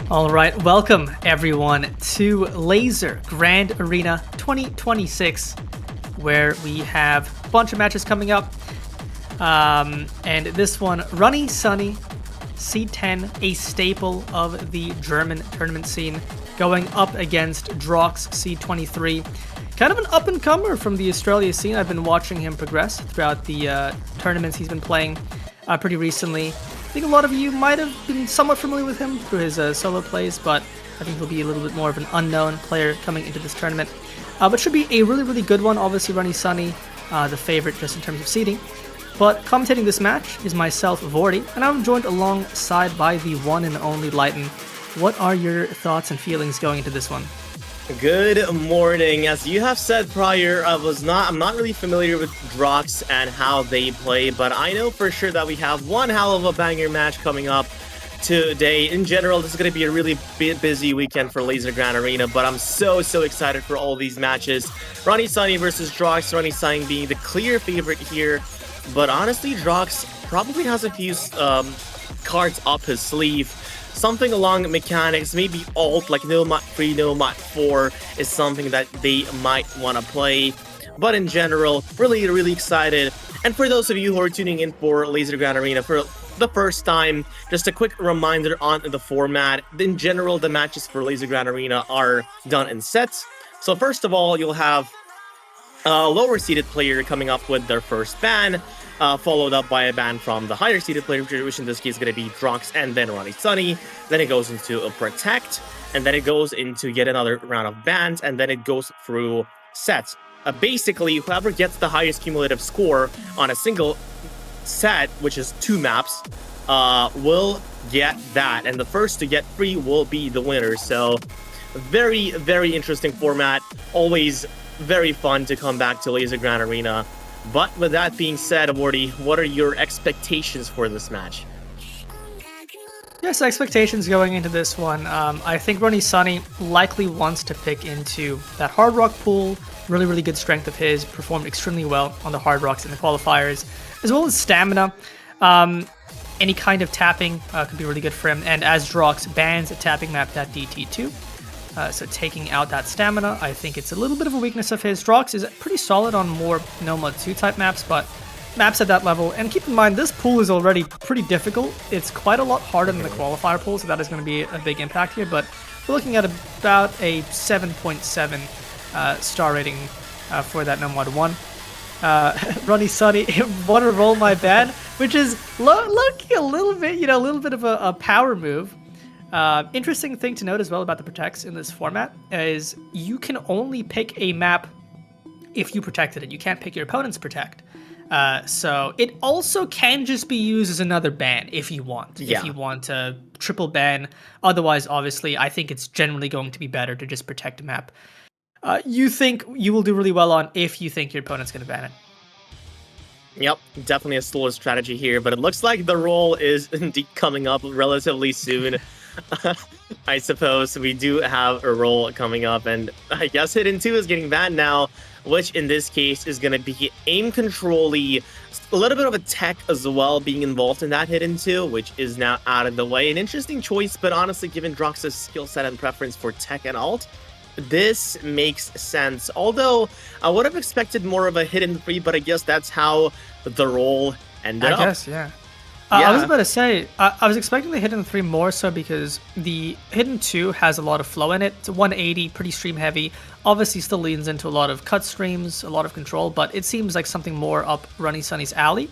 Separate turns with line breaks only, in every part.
All right, welcome everyone to Lazer Grand Arena 2026, where we have a bunch of matches coming up. And this one, Runny Sunny, C10, a staple of the German tournament scene, going up against Drox, C23. Kind of an up-and-comer from the Australia scene. I've been watching him progress throughout the tournaments he's been playing pretty recently. I think a lot of you might have been somewhat familiar with him through his solo plays, but I think he'll be a little bit more of an unknown player coming into this tournament. But should be a really, really good one. Obviously, Runny Sunny, the favorite just in terms of seeding. But commentating this match is myself, Vorty, and I'm joined alongside by the one and only Lighten. What are your thoughts and feelings going into this one?
Good morning. As you have said prior, I'm not really familiar with Drox and how they play, but I know for sure that we have one hell of a banger match coming up today. In general, this is going to be a really busy weekend for Lazer Grand Arena, but I'm so excited for all these matches. Runny Sunny versus Drox, Runny Sunny being the clear favorite here, but honestly, Drox probably has a few cards up his sleeve. Something along mechanics, maybe alt, like no mat 3, no mat 4 is something that they might want to play. But in general, really excited. And for those of you who are tuning in for Lazer Grand Arena for the first time, just a quick reminder on the format. In general, the matches for Lazer Grand Arena are done in sets. So first of all, you'll have a lower seeded player coming up with their first ban, followed up by a ban from the higher seeded player, which in this case is going to be Drox and then Runny Sunny. Then it goes into a Protect, and then it goes into yet another round of bans, and then it goes through sets. Basically, whoever gets the highest cumulative score on a single set, which is 2 maps, will get that, and the first to get 3 will be the winner. So very interesting format. Always very fun to come back to Lazer Grand Arena. But with that being said, Awardy, what are your expectations for this match?
Yes, expectations going into this one. I think Runny Sunny likely wants to pick into that Hard Rock pool. Really good strength of his. Performed extremely well on the Hard Rocks in the qualifiers, as well as stamina. Any kind of tapping could be really good for him. And as Drox bans a tapping map, that DT2. So taking out that stamina, I think it's a little bit of a weakness of his. Drox is pretty solid on more No-Mod 2 type maps, but maps at that level. And keep in mind, this pool is already pretty difficult. It's quite a lot harder than the qualifier pool, so that is going to be a big impact here. But we're looking at about a 7.7 star rating for that No-Mod 1. Runny Sunny, want to roll my ban, which is looking a little bit of a power move. Interesting thing to note as well about the protects in this format is you can only pick a map if you protected it. You can't pick your opponent's protect. So it also can just be used as another ban if you want.
Yeah.
If you want to triple ban. Otherwise, obviously, I think it's generally going to be better to just protect a map you think you will do really well on if you think your opponent's going to ban it.
Yep, definitely a slower strategy here, but it looks like the roll is indeed coming up relatively soon. I suppose we do have a roll coming up, and I guess Hidden 2 is getting banned now, which in this case is going to be aim control-y, a little bit of a tech as well being involved in that Hidden 2, which is now out of the way. An interesting choice, but honestly, given Drox's skill set and preference for tech and alt, this makes sense. Although I would have expected more of a Hidden 3, but I guess that's how the roll ended up.
I guess, yeah. I was about to say, I was expecting the Hidden 3 more so because the Hidden 2 has a lot of flow in it. It's 180, pretty stream heavy. Obviously still leans into a lot of cut streams, a lot of control, but it seems like something more up Runny Sunny's alley.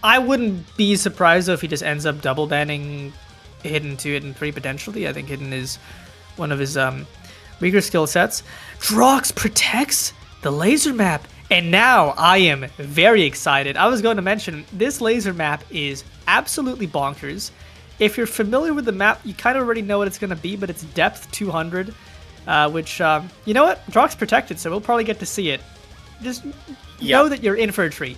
I wouldn't be surprised though if he just ends up double banning Hidden 2, Hidden 3 potentially. I think Hidden is one of his weaker skill sets. Drox protects the Lazer map. And now I am very excited. I was going to mention this Lazer map is absolutely bonkers. If you're familiar with the map, you kind of already know what it's going to be, but it's depth 200, which, you know what? Drox protected, so we'll probably get to see it. Just know that you're in for a treat.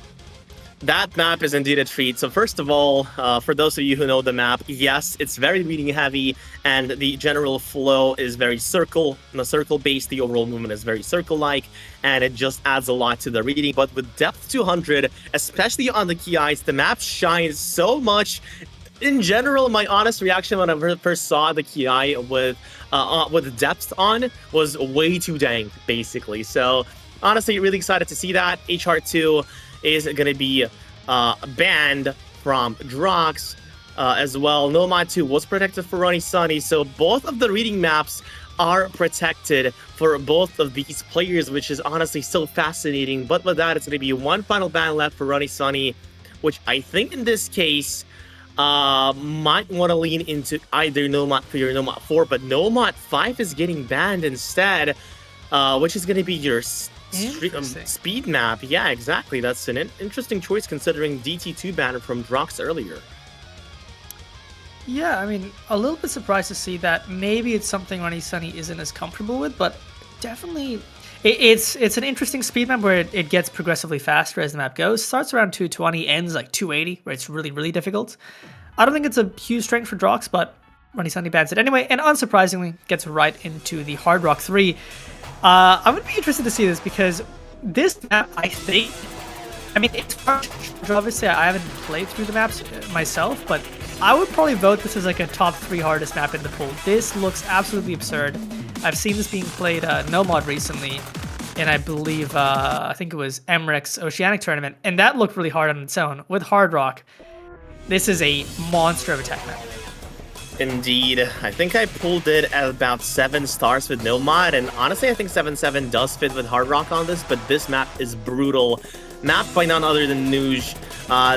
That map is indeed a treat. So first of all, for those of you who know the map, yes, it's very reading heavy, and the general flow is very circle-based. The overall movement is very circle-like, and it just adds a lot to the reading. But with depth 200, especially on the key eyes, the map shines so much In general, my honest reaction when I first saw the Ki with depth on was way too dank, basically. So honestly, really excited to see that. HR2 is going to be banned from Drox as well. Nomad 2 was protected for runnysunny, so both of the reading maps are protected for both of these players, which is honestly so fascinating. But with that, it's going to be one final ban left for runnysunny, which I think in this case might want to lean into either Nomad 3 or Nomad 4, but Nomad 5 is getting banned instead, which is going to be your speed map. Yeah, exactly. That's an interesting choice considering DT2 banner from Drox earlier.
Yeah, I mean, a little bit surprised to see that. Maybe it's something runnysunny isn't as comfortable with, but definitely it's an interesting speed map where it gets progressively faster as the map goes. Starts around 220, ends like 280, where it's really, really difficult. I don't think it's a huge strength for Drox, but runnysunny bans it anyway, and unsurprisingly, gets right into the Hard Rock 3. I would be interested to see this because this map, I think, I mean, it's hard. Obviously, I haven't played through the maps myself, but I would probably vote this as like a top 3 hardest map in the pool. This looks absolutely absurd. I've seen this being played no mod recently, and I believe I think it was Emrek's Oceanic tournament, and that looked really hard on its own. With Hard Rock, this is a monster of a tech map.
Indeed. I think I pulled it at about 7 stars with no mod, and honestly I think 7-7 does fit with Hard Rock on this, but this map is brutal. Mapped by none other than Nuge.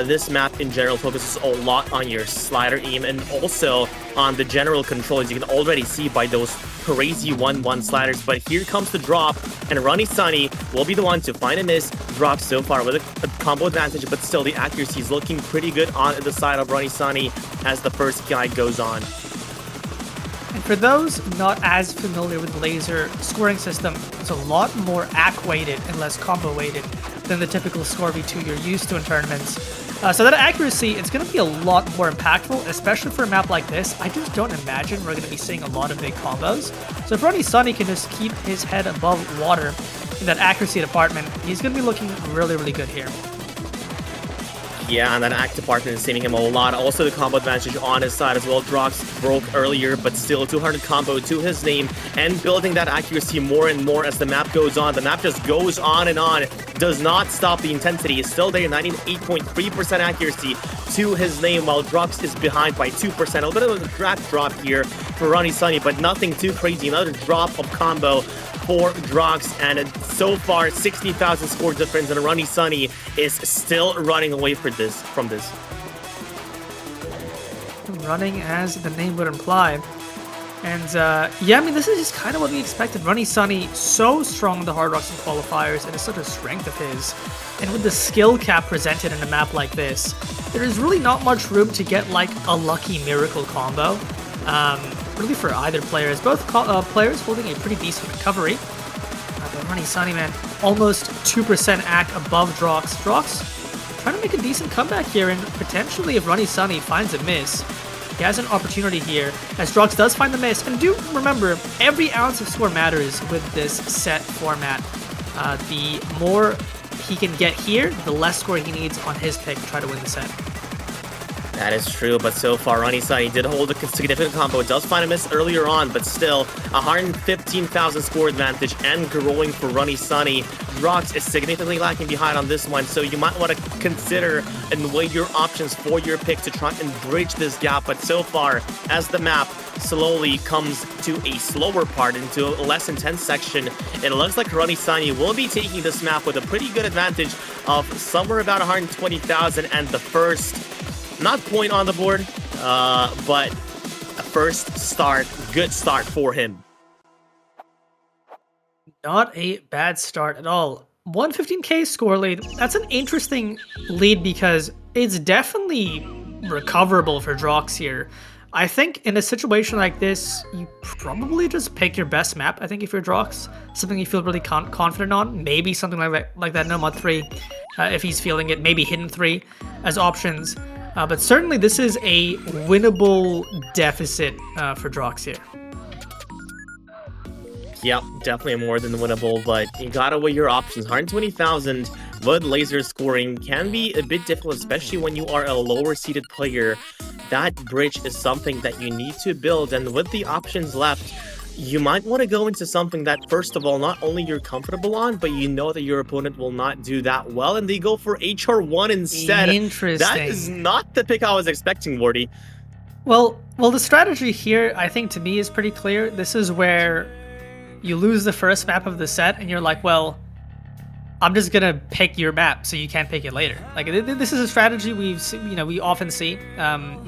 This map in general focuses a lot on your slider aim and also on the general controls. You can already see by those crazy 1-1 sliders, but here comes the drop, and runnysunny will be the one to find a miss. Drox so far with a combo advantage, but still the accuracy is looking pretty good on the side of runnysunny as the first guy goes on.
And for those not as familiar with the Lazer scoring system, it's a lot more AC weighted and less combo weighted than the typical score v2 you're used to in tournaments. So that accuracy, it's going to be a lot more impactful, especially for a map like this. I just don't imagine we're going to be seeing a lot of big combos. So if runnysunny can just keep his head above water in that accuracy department, he's going to be looking really, really good here.
Yeah, and that act department is saving him a lot. Also, the combo advantage on his side as well. Drox broke earlier, but still 200 combo to his name and building that accuracy more and more as the map goes on. The map just goes on and on. Does not stop. The intensity is still there. 98.3% accuracy to his name, while Drox is behind by 2%. A little bit of a drop here for runnysunny, but nothing too crazy. Another drop of combo for Drox, and so far 60,000 score difference, and runnysunny is still running away from this.
Running as the name would imply. And yeah, I mean, this is just kind of what we expected. runnysunny, so strong in the Hard Rocks and qualifiers, and it's such a strength of his. And with the skill cap presented in a map like this, there is really not much room to get like a lucky miracle combo. Really for either player, as both players holding a pretty decent recovery. But runnysunny, man, almost 2% AC above Drox. Drox trying to make a decent comeback here, and potentially if runnysunny finds a miss, he has an opportunity here, as Drox does find the miss. And do remember, every ounce of score matters with this set format. The more he can get here, the less score he needs on his pick to try to win the set.
That is true, but so far runnysunny did hold a significant combo. It does find a miss earlier on, but still 115,000 score advantage and growing for runnysunny. Drox is significantly lacking behind on this one, so you might want to consider and weigh your options for your pick to try and bridge this gap. But so far, as the map slowly comes to a slower part, into a less intense section, it looks like runnysunny will be taking this map with a pretty good advantage of somewhere about 120,000, and the first not point on the board, but a first start, good start for him.
Not a bad start at all. 115k score lead, that's an interesting lead because it's definitely recoverable for Drox here. I think in a situation like this, you probably just pick your best map. I think if you're Drox, something you feel really confident on, maybe something like that Nomad 3, if he's feeling it, maybe Hidden 3 as options. But certainly this is a winnable deficit for Drox here.
Yep, definitely more than winnable, but you gotta weigh your options. 120,000 with Lazer scoring can be a bit difficult, especially when you are a lower seeded player. that bridge is something that you need to build, and with the options left, you might want to go into something that, first of all, not only you're comfortable on, but you know that your opponent will not do that well, and they go for HR1 instead.
Interesting.
That is not the pick I was expecting, Morty.
Well, the strategy here, I think, to me, is pretty clear. This is where you lose the first map of the set, and you're like, well, I'm just gonna pick your map, so you can't pick it later. Like, this is a strategy we often see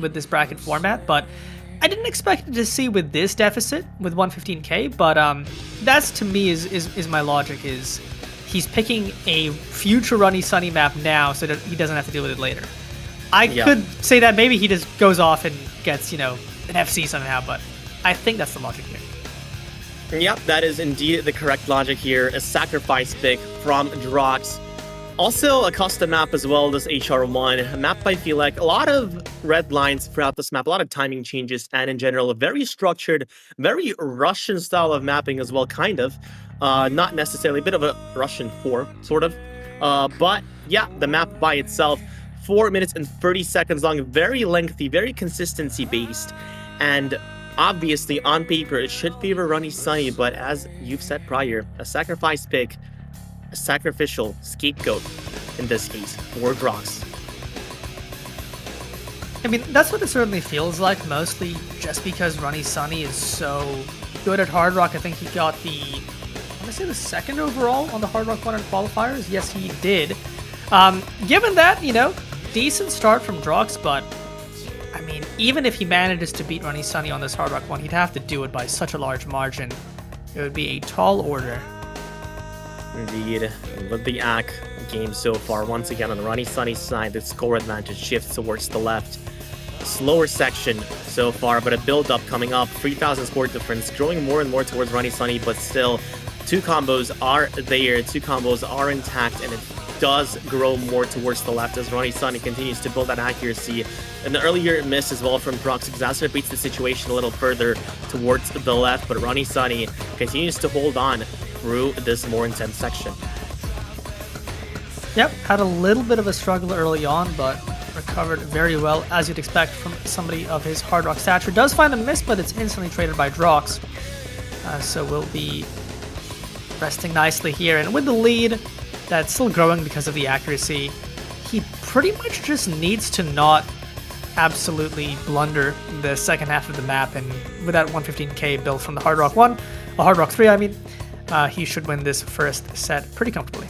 with this bracket format, but I didn't expect to see with this deficit with 115k. But that's, to me, is my logic. Is he's picking a future runnysunny map now, so that he doesn't have to deal with it later. I could say that maybe he just goes off and gets, an FC somehow, but I think that's the logic here.
Yep, that is indeed the correct logic here. A sacrifice pick from Drox. Also a custom map as well, this HR1. A map I feel like a lot of red lines throughout this map, a lot of timing changes, and in general, a very structured, very Russian style of mapping as well, kind of. Not necessarily, a bit of a Russian 4, sort of. But yeah, the map by itself, 4 minutes and 30 seconds long, very lengthy, very consistency based, and obviously on paper it should favor runnysunny, but as you've said prior, a sacrifice pick, a sacrificial scapegoat in this case for Drox.
I mean, that's what it certainly feels like, mostly just because runnysunny is so good at Hard Rock. I think he got the, I want to say, the second overall on the Hard Rock 100 qualifiers. Yes, he did. Given that, decent start from Drox, but I mean, even if he manages to beat runnysunny on this Hard Rock 1, he'd have to do it by such a large margin. It would be a tall order.
Indeed. With the AC game so far, once again on the runnysunny side, the score advantage shifts towards the left. Slower section so far, but a build-up coming up. 3,000 score difference, growing more and more towards runnysunny, but still, two combos are there, two combos are intact, and it does grow more towards the left as runnysunny continues to build that accuracy. An earlier miss as well from Drox exacerbates the situation a little further towards the left, but runnysunny continues to hold on through this more intense section.
Yep, had a little bit of a struggle early on, but recovered very well, as you'd expect from somebody of his Hard Rock stature. Does find a miss, but it's instantly traded by Drox. So we'll be resting nicely here. And with the lead, that's still growing because of the accuracy, he pretty much just needs to not absolutely blunder the second half of the map, and with that 115k build from the Hard Rock 1, or Hard Rock 3 I mean, he should win this first set pretty comfortably.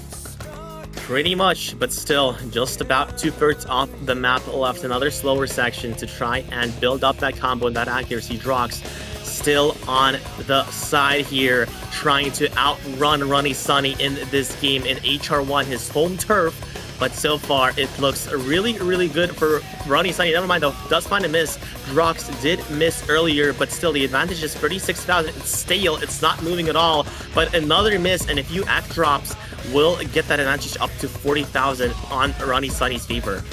Pretty much, but still, just about 2/3 off the map left. Another slower section to try and build up that combo and that accuracy. Drox still on the side here, trying to outrun runnysunny in this game in HR1, his home turf. But so far, it looks really, really good for runnysunny. Never mind, though, does find a miss. Drox did miss earlier, but still, the advantage is 36,000. It's stale. It's not moving at all. But another miss, and a few act drops will get that advantage up to 40,000 on runnysunny's favor.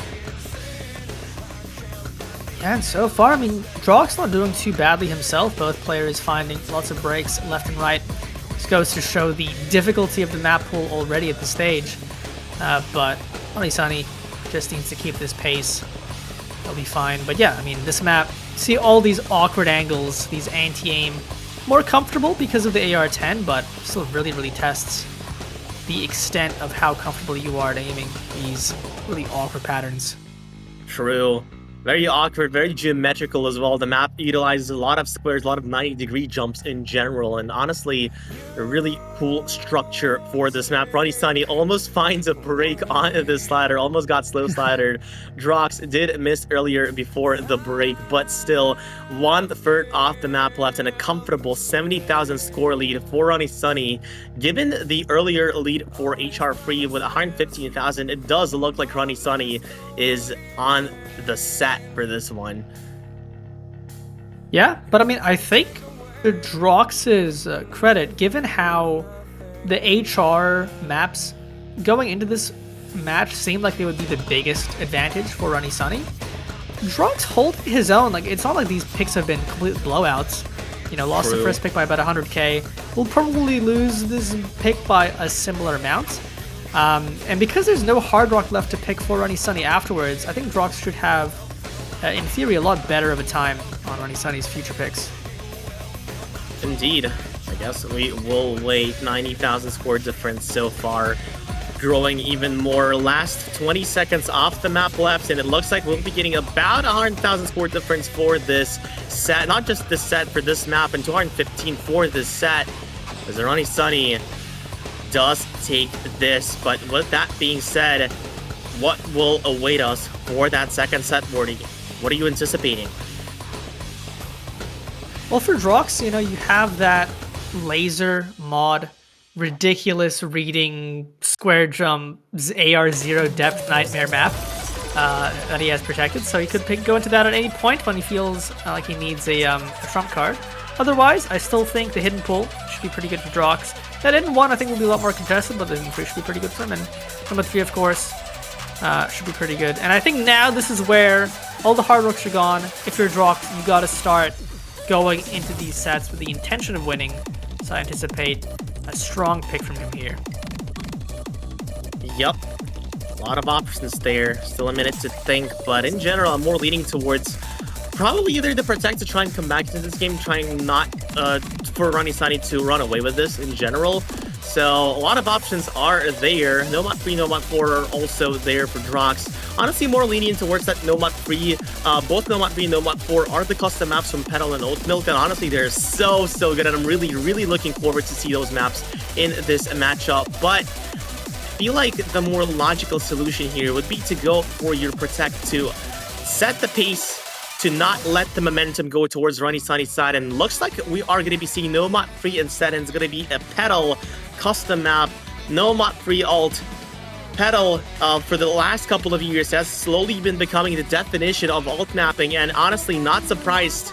Yeah, and so far, I mean, Drox not doing too badly himself. Both players finding lots of breaks left and right. This goes to show the difficulty of the map pool already at the stage. But runnysunny just needs to keep this pace. He'll be fine. But yeah, I mean, this map, see all these awkward angles, these anti-aim. More comfortable because of the AR-10, but still really, really tests the extent of how comfortable you are at aiming these really awkward patterns.
True. Very awkward, very geometrical as well. The map utilizes a lot of squares, a lot of 90-degree jumps in general, and honestly, a really cool structure for this map. runnysunny almost finds a break on this slider, almost got slow slidered. Drox did miss earlier before the break, but still 1/3 off the map left and a comfortable 70,000 score lead for runnysunny. Given the earlier lead for HR3 with 115,000, it does look like runnysunny is on the set for this one.
Yeah, but I mean, I think to Drox's credit, given how the HR maps going into this match seemed like they would be the biggest advantage for runnysunny, Drox holding his own. Like, it's not like these picks have been complete blowouts. Lost the first pick by about 100k. We'll probably lose this pick by a similar amount. And because there's no Hard Rock left to pick for runnysunny afterwards, I think Drox should have in theory, a lot better of a time on runnysunny's future picks.
Indeed. I guess we will wait. 90,000 score difference so far, growing even more. Last 20 seconds off the map left, and it looks like we'll be getting about 100,000 score difference for this set. Not just this set, for this map, and 215 for this set, as the runnysunny does take this. But with that being said, what will await us for that second set, Morty? What are you anticipating?
Well, for Drox, you know, you have that Lazer mod, ridiculous reading, square jump, AR0 depth nightmare map that he has protected. So he could go into that at any point when he feels like he needs a trump card. Otherwise, I still think the hidden pull should be pretty good for Drox. That hidden one, I think, will be a lot more contested, but the hidden 3 should be pretty good for him. And number 3, of course, should be pretty good. And I think now this is where all the hard works are gone. If you're Drox, you got to start going into these sets with the intention of winning. So I anticipate a strong pick from him here.
Yep. A lot of options there. Still a minute to think, but in general, I'm more leaning towards probably either the Protect to try and come back into this game, trying not for runnysunny to run away with this in general. So a lot of options are there. Nomad 3, Nomad 4 are also there for Drox. Honestly, more lenient towards that Nomad 3. Both Nomad 3 and Nomad 4 are the custom maps from Petal and Oat Milk, and honestly, they're so good, and I'm really looking forward to see those maps in this matchup. But I feel like the more logical solution here would be to go for your Protect to set the pace, to not let the momentum go towards runnysunny's side, and looks like we are going to be seeing Nomad 3 instead, and it's going to be a Petal custom map. Nomad 3 alt. Petal, for the last couple of years, has slowly been becoming the definition of alt mapping, and honestly, not surprised.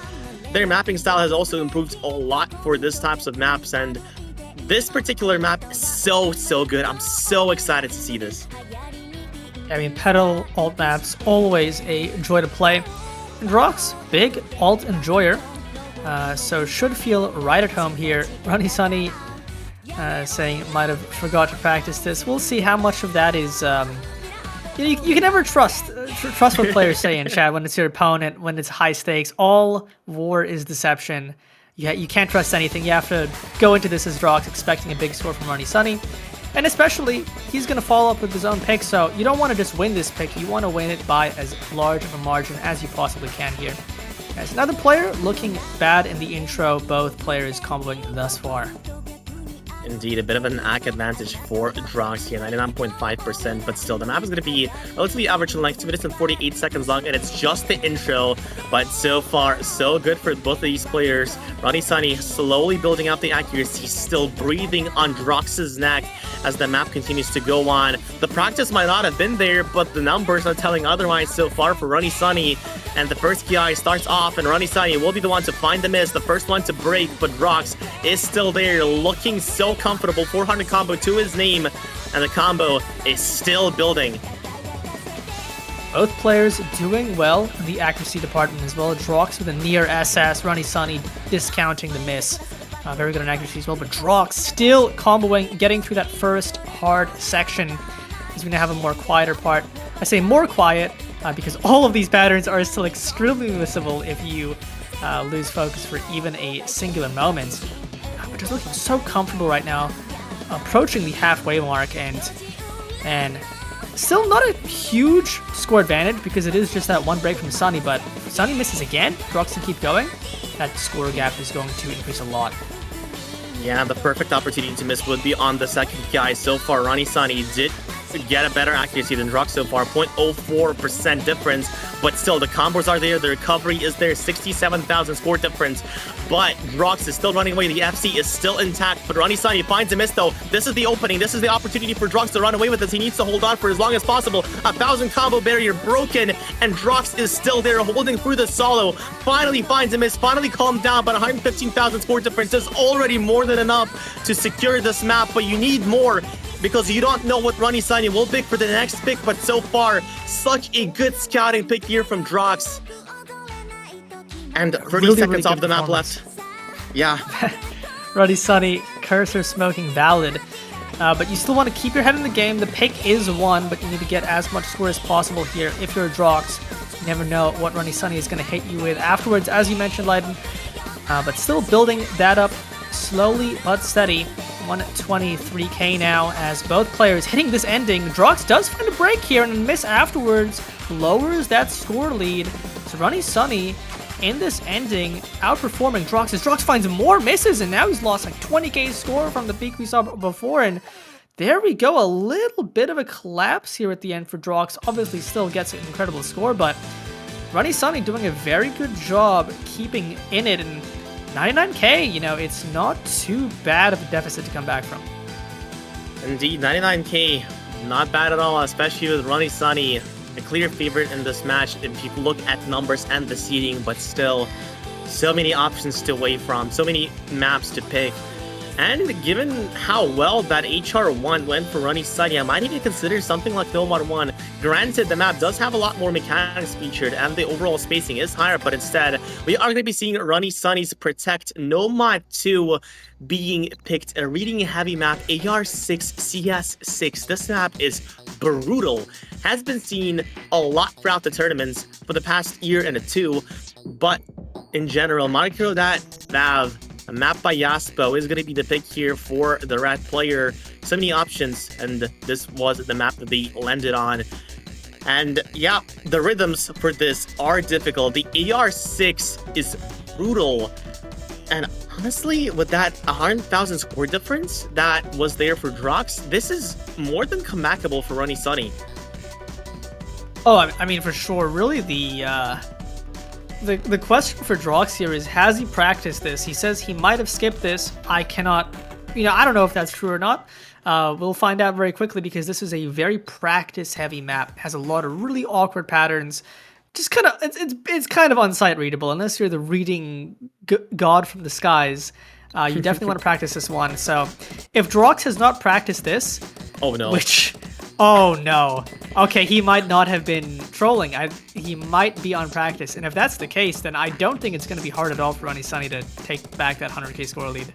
Their mapping style has also improved a lot for this types of maps, and this particular map is so good. I'm so excited to see this.
I mean, Petal alt maps, always a joy to play. And Drox, big alt enjoyer, so should feel right at home here. runnysunny saying might have forgot to practice this. We'll see how much of that is. You can never trust what players say in chat when it's your opponent, when it's high stakes. All war is deception. You can't trust anything. You have to go into this as Drox expecting a big score from runnysunny. And especially, he's going to follow up with his own pick, so you don't want to just win this pick, you want to win it by as large of a margin as you possibly can here. As another player looking bad in the intro, both players comboing thus far.
Indeed, a bit of an AC advantage for Drox here, 99.5%, but still, the map is going to be relatively average in length, 2 minutes and 48 seconds long, and it's just the intro, but so far, so good for both of these players. runnysunny slowly building up the accuracy, still breathing on Drox's neck as the map continues to go on. The practice might not have been there, but the numbers are telling otherwise so far for runnysunny, and the first PI starts off, and runnysunny will be the one to find the miss, the first one to break, but Drox is still there, looking so comfortable. 400 combo to his name, and the combo is still building.
Both players doing well in the accuracy department as well. Drox with a near SS, runnysunny discounting the miss. Very good on accuracy as well, but Drox still comboing, getting through that first hard section. He's going to have a more quieter part. I say more quiet because all of these patterns are still extremely missable if you lose focus for even a singular moment. But just looking so comfortable right now, approaching the halfway mark, and still not a huge score advantage because it is just that one break from Sunny, but if Sunny misses again, Drox can keep going, that score gap is going to increase a lot.
Yeah, the perfect opportunity to miss would be on the second guy. So far, runnysunny did get a better accuracy than Drox so far, 0.04% difference, but still the combos are there, the recovery is there, 67,000 score difference, but Drox is still running away, the FC is still intact, but runnysunny finds a miss though. This is the opening, this is the opportunity for Drox to run away with this. He needs to hold on for as long as possible. 1,000 combo barrier broken, and Drox is still there holding through the solo, finally finds a miss, finally calmed down, but 115,000 score difference is already more than enough to secure this map, but you need more, because you don't know what runnysunny will pick for the next pick, but so far, such a good scouting pick here from Drox. And 30 seconds off the map left. Yeah.
runnysunny, cursor smoking valid. But you still want to keep your head in the game. The pick is one, but you need to get as much score as possible here if you're a Drox. You never know what runnysunny is going to hit you with afterwards, as you mentioned, Leiden. But still building that up slowly but steady. 123k now as both players hitting this ending. Drox does find a break here and a miss afterwards lowers that score lead. So runnysunny in this ending outperforming Drox as Drox finds more misses and now he's lost like 20k score from the peak we saw before. And there we go, a little bit of a collapse here at the end for Drox. Obviously still gets an incredible score, but runnysunny doing a very good job keeping in it. And 99k, you know, it's not too bad of a deficit to come back from.
Indeed, 99k, not bad at all, especially with runnysunny, a clear favorite in this match if you look at numbers and the seeding, but still, so many options to away from, so many maps to pick. And given how well that HR1 went for runnysunny, I might even consider something like Nomad 1. Granted, the map does have a lot more mechanics featured and the overall spacing is higher, but instead, we are going to be seeing runnysunny's Protect Nomad 2 being picked. A reading heavy map, AR6 CS6. This map is brutal. Has been seen a lot throughout the tournaments for the past year and two, but in general, Micro that Vav. A map by Yaspo is going to be the pick here for the red player. So many options, and this was the map that they landed on. And yeah, the rhythms for this are difficult. The AR6 is brutal. And honestly, with that 100,000 score difference that was there for Drox, this is more than comebackable for runnysunny.
Oh, I mean, for sure. Really, the question for Drox here is, has he practiced this? He says he might have skipped this. I cannot, I don't know if that's true or not. We'll find out very quickly because this is a very practice-heavy map. It has a lot of really awkward patterns. Just kind of, it's kind of unsight readable unless you're the reading god from the skies. You definitely want to practice this one. So, if Drox has not practiced this,
oh no,
oh no. Okay, he might not have been trolling. He might be on practice. And if that's the case, then I don't think it's going to be hard at all for runnysunny to take back that 100k score lead.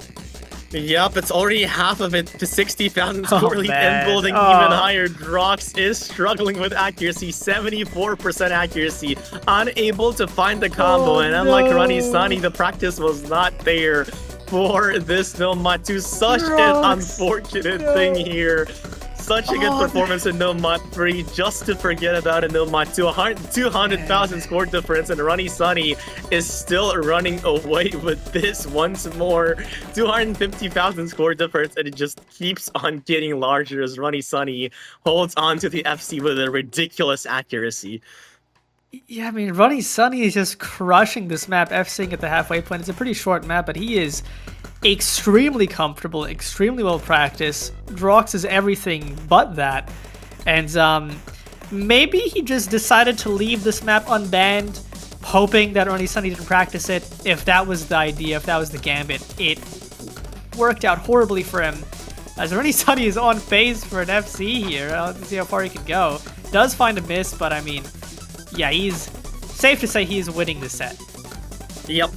Yep, it's already half of it to 60,000 score lead and building even higher. Drox is struggling with accuracy, 74% accuracy, unable to find the combo. And unlike runnysunny, the practice was not there for this Nomad 2. Such an unfortunate thing here. Such a good performance in Nomad 3, just to forget about a Nomad 2. 200,000 score difference, and runnysunny is still running away with this once more. 250,000 score difference, and it just keeps on getting larger as runnysunny holds on to the FC with a ridiculous accuracy.
Yeah, I mean, runnysunny is just crushing this map, FCing at the halfway point. It's a pretty short map, but he is extremely comfortable, extremely well practiced. Drox is everything but that. And maybe he just decided to leave this map unbanned, hoping that runnysunny didn't practice it. If that was the idea, if that was the gambit, it worked out horribly for him. As runnysunny is on phase for an FC here. Let's see how far he can go. Does find a miss, but I mean, yeah, he's safe to say he's winning this set.
Yep.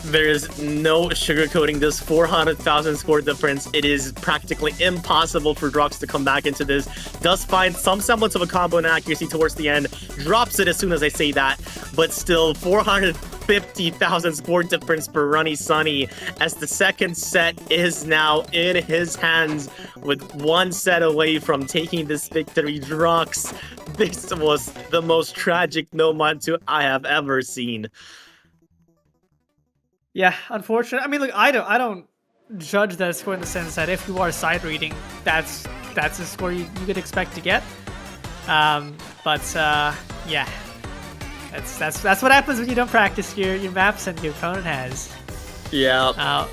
There is no sugarcoating this 400,000 score difference. It is practically impossible for Drox to come back into this. Does find some semblance of a combo and accuracy towards the end. Drops it as soon as I say that. But still, 450,000 score difference for runnysunny as the second set is now in his hands with one set away from taking this victory. Drox, this was the most tragic Nomad 2 I have ever seen.
Yeah, unfortunate. I mean, look, I don't judge that score in the sense that if you are side reading, that's a score you could expect to get. Yeah, that's what happens when you don't practice your maps and your opponent has.
Yeah.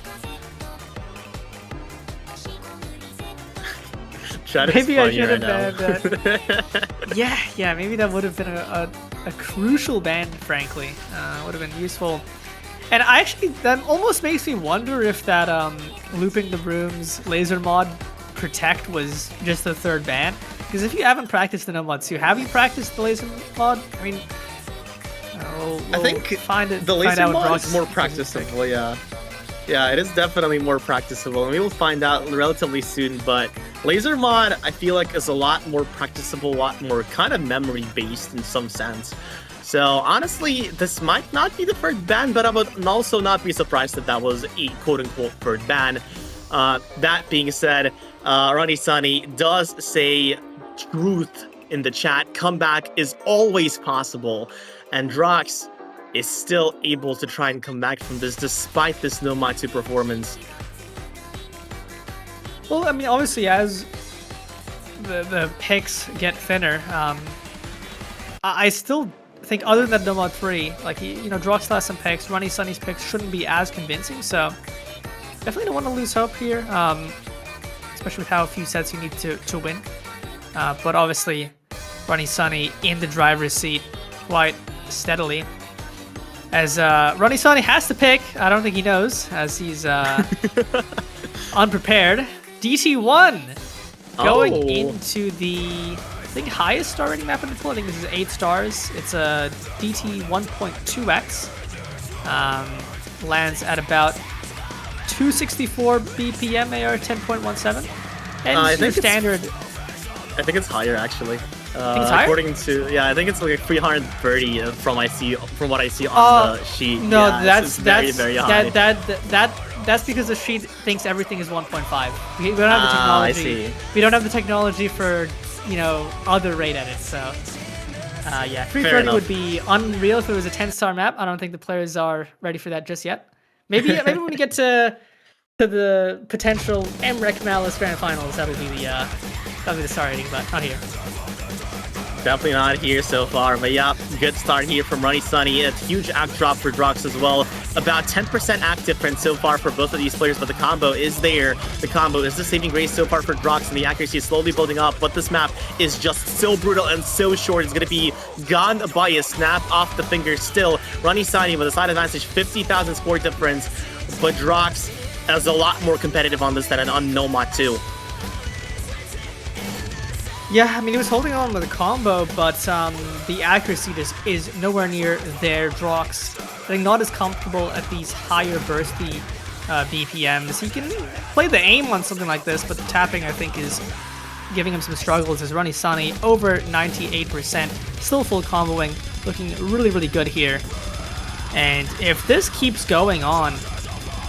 Maybe I should have banned that. yeah, maybe that would have been a crucial ban, frankly. Would have been useful. And that almost makes me wonder if that looping the rooms Lazer mod Protect was just the third ban. Because if you haven't practiced the Nomad 2, have you practiced the Lazer mod? I mean,
I think the Lazer mod is more practicable, yeah. Yeah, it is definitely more practicable, and we will find out relatively soon, but Lazer mod, I feel like, is a lot more practicable, a lot more kind of memory-based in some sense. So honestly, this might not be the first ban, but I would also not be surprised if that was a quote-unquote third ban. That being said, runnysunny does say truth in the chat. Comeback is always possible, and Drox is still able to try and come back from this despite this Nomad 2 performance.
Well, I mean, obviously, as the picks get thinner, I still think other than Nomad 3, like, you know, Drox has some picks, runnysunny's picks shouldn't be as convincing, so definitely don't want to lose hope here, especially with how few sets you need to win. But obviously, runnysunny in the driver's seat quite steadily. As runnysunny has to pick, I don't think he knows, as he's unprepared. DT1 going into the, I think, highest star rating map in the pool. I think this is 8 stars. It's a DT 1.2x. Lands at about 264 BPM AR 10.17. And
I think
standard.
I think it's higher actually. According to I think it's like 330 from what I see on the sheet.
No,
yeah,
that's
very high.
That's because the sheet thinks everything is 1.5. We don't have the technology.
I see.
We don't have the technology for, you know, other rate edits. So yeah, 330 would be unreal if it was a 10-star map. I don't think the players are ready for that just yet. Maybe when we get to the potential MREC Malice Grand Finals, that'll be the star rating, but not here.
Definitely not here so far, but yeah, good start here from runnysunny. A huge act drop for Drox as well. About 10% act difference so far for both of these players, but the combo is there. The combo is the saving grace so far for Drox, and the accuracy is slowly building up, but this map is just so brutal and so short. It's going to be gone by a snap off the finger still. runnysunny with a side advantage, 50,000 score difference, but Drox is a lot more competitive on this than on Nomad 2.
Yeah, I mean, he was holding on with a combo, but the accuracy just is nowhere near there. Drox, I think, not as comfortable at these higher bursty BPMs. He can play the aim on something like this, but the tapping, I think, is giving him some struggles. As runnysunny, over 98%, still full comboing, looking really, really good here. And if this keeps going on,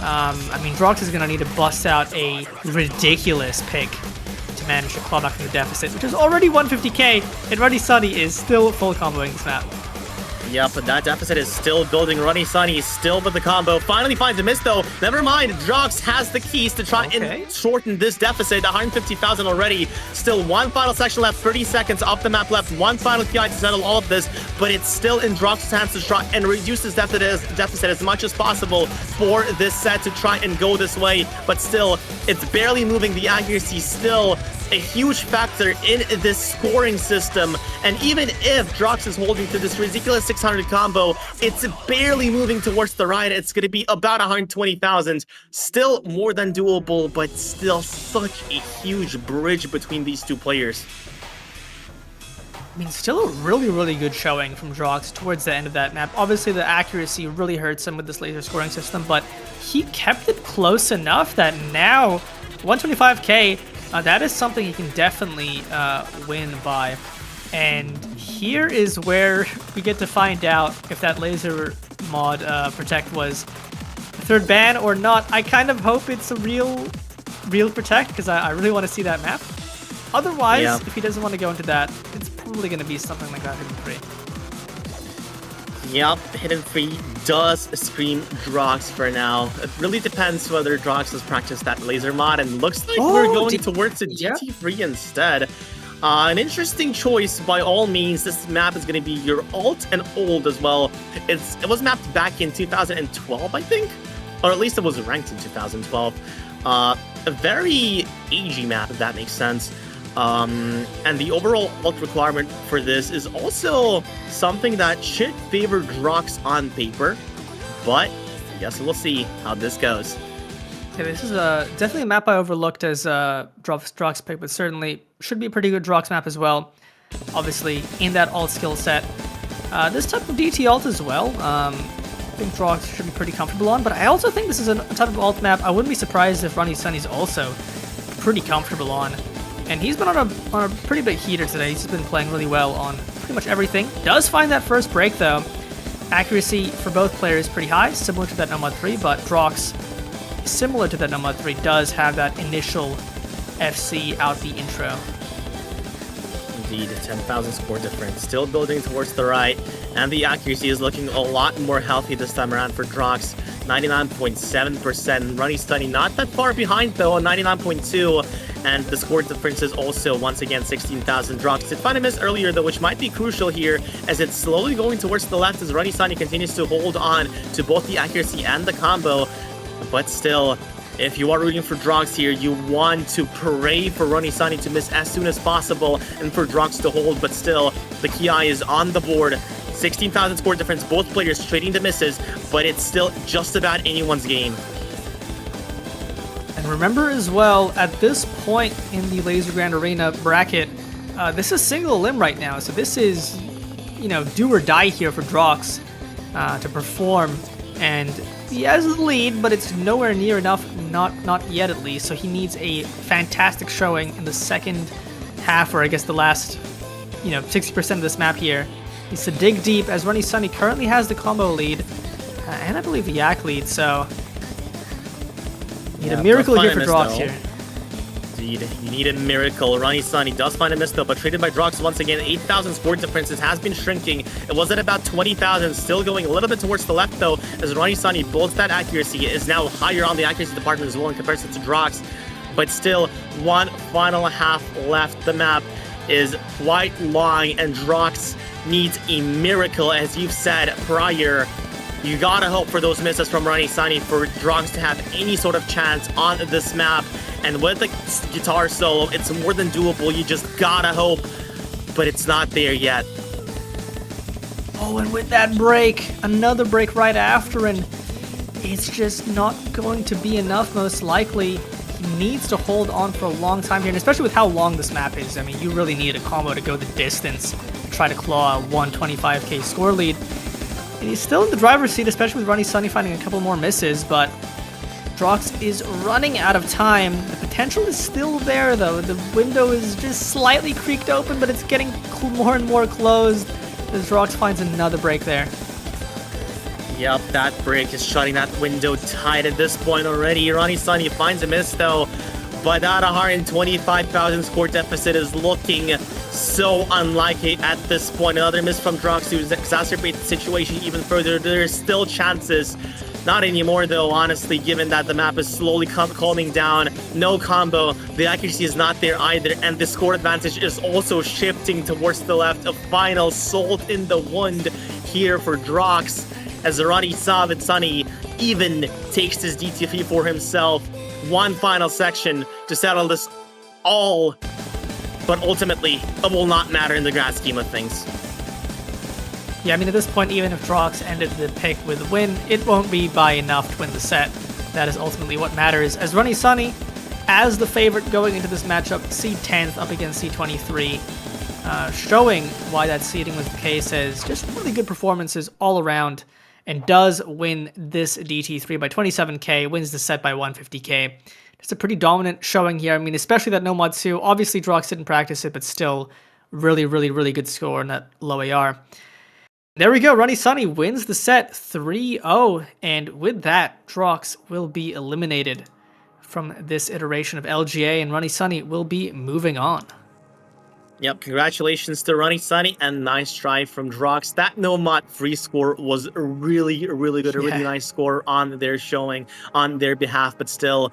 I mean, Drox is going to need to bust out a ridiculous pick to manage to claw back from the deficit, which is already 150k, and runnysunny is still full comboing this map.
Yep, but that deficit is still building. runnysunny still with the combo. Finally finds a miss though. Never mind, Drox has the keys to try and shorten this deficit. 150,000 already. Still one final section left, 30 seconds off the map left. One final PI to settle all of this, but it's still in Drox's hands to try and reduce this deficit as much as possible for this set to try and go this way. But still, it's barely moving. The accuracy still a huge factor in this scoring system, and even if Drox is holding to this ridiculous 600 combo, it's barely moving towards the right. It's going to be about 120,000. Still more than doable, but still such a huge bridge between these two players.
I mean, still a really, really good showing from Drox towards the end of that map. Obviously, the accuracy really hurts him with this laser scoring system, but he kept it close enough that now 125k, that is something he can definitely win by. And here is where we get to find out if that laser mod protect was a third ban or not. I kind of hope it's a real protect, because I really want to see that map. Otherwise, if he doesn't want to go into that, it's probably going to be something like that hidden free.
Yep, hidden free does scream Drox for now. It really depends whether Drox has practiced that laser mod, and looks like we're going towards the DT3 instead. An interesting choice by all means. This map is going to be your alt and old as well. It was mapped back in 2012, I think, or at least it was ranked in 2012. A very agey map, if that makes sense. And the overall alt requirement for this is also something that should favor Drox on paper, but I guess we'll see how this goes.
Yeah, this is definitely a map I overlooked as Drox pick, but certainly should be a pretty good Drox map as well. Obviously, in that alt skill set. This type of DT alt as well, I think Drox should be pretty comfortable on, but I also think this is a type of alt map I wouldn't be surprised if runnysunny's also pretty comfortable on. And he's been on a pretty big heater today. He's been playing really well on pretty much everything. Does find that first break, though. Accuracy for both players pretty high, similar to that Nomad 3, but Drox, similar to that Nomad 3, does have that initial FC out the intro.
Indeed, 10,000 score difference, still building towards the right, and the accuracy is looking a lot more healthy this time around for Drox. 99.7%, runnysunny not that far behind though, 99.2%, and the score difference is also once again 16,000. Drox did find a miss earlier though, which might be crucial here, as it's slowly going towards the left as runnysunny continues to hold on to both the accuracy and the combo, but still, if you are rooting for Drox here, you want to pray for runnysunny to miss as soon as possible and for Drox to hold, but still, the Ki is on the board. 16,000 score difference, both players trading the misses, but it's still just about anyone's game.
And remember as well, at this point in the Lazer Grand Arena bracket, this is single limb right now, so this is, you know, do or die here for Drox to perform, and he has the lead, but it's nowhere near enough, not yet at least, so he needs a fantastic showing in the second half, or I guess the last, 60% of this map here. Needs to dig deep, as runnysunny currently has the combo lead, and I believe the Yak lead, so need a miracle here for Drox here.
Indeed, you need a miracle. runnysunny does find a miss though, but traded by Drox once again. 8,000 score differences has been shrinking. It was at about 20,000, still going a little bit towards the left though, as runnysunny builds that accuracy, is now higher on the accuracy department as well in comparison to Drox, but still one final half left. The map is quite long, and Drox needs a miracle, as you've said prior. You gotta hope for those misses from runnysunny for Drox to have any sort of chance on this map, and with the guitar solo, it's more than doable. You just gotta hope, but it's not there yet.
Oh, and with that break, another break right after, and it's just not going to be enough, most likely. He needs to hold on for a long time here, and especially with how long this map is. I mean, you really need a combo to go the distance and try to claw a 125k score lead. And he's still in the driver's seat, especially with runnysunny finding a couple more misses, but Drox is running out of time. The potential is still there, though. The window is just slightly creaked open, but it's getting more and more closed as Drox finds another break there.
Yep, that break is shutting that window tight at this point already. runnysunny finds a miss though, but that 125,000 score deficit is looking so unlikely at this point. Another miss from Drox to exacerbate the situation even further. There's still chances. Not anymore though, honestly, given that the map is slowly calming down. No combo, the accuracy is not there either, and the score advantage is also shifting towards the left. A final salt in the wound here for Drox, as runnysunny even takes this DTF for himself. One final section to settle this all, but ultimately it will not matter in the grand scheme of things.
Yeah, I mean, at this point, even if Drox ended the pick with a win, it won't be by enough to win the set. That is ultimately what matters, as runnysunny, as the favorite going into this matchup, seed 10th up against seed 23, showing why that seeding was the case, as just really good performances all around, and does win this DT3 by 27k, wins the set by 150k. Just a pretty dominant showing here. I mean, especially that Nomad 2. Obviously, Drox didn't practice it, but still really, really, really good score in that low AR. There we go. runnysunny wins the set 3-0, and with that, Drox will be eliminated from this iteration of LGA, and runnysunny will be moving on.
Yep, congratulations to runnysunny, and nice try from Drox. That Nomad free score was really, really good, a really nice score on their showing, on their behalf, but still,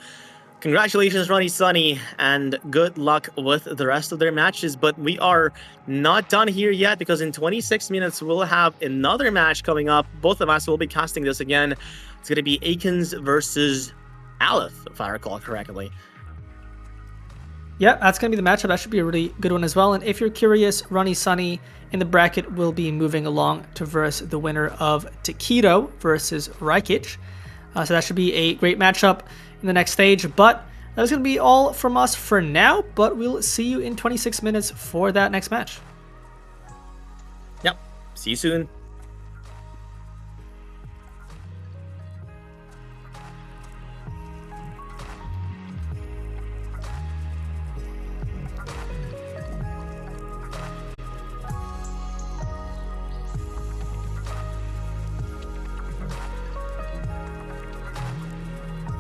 congratulations runnysunny, and good luck with the rest of their matches. But we are not done here yet, because in 26 minutes, we'll have another match coming up. Both of us will be casting this again. It's going to be Akins versus Aleph, if I recall correctly.
Yeah, that's going to be the matchup. That should be a really good one as well. And if you're curious, runnysunny in the bracket will be moving along to verse the winner of Taquito versus Raikic. So that should be a great matchup in the next stage. But that's going to be all from us for now. But we'll see you in 26 minutes for that next match.
Yep. See you soon.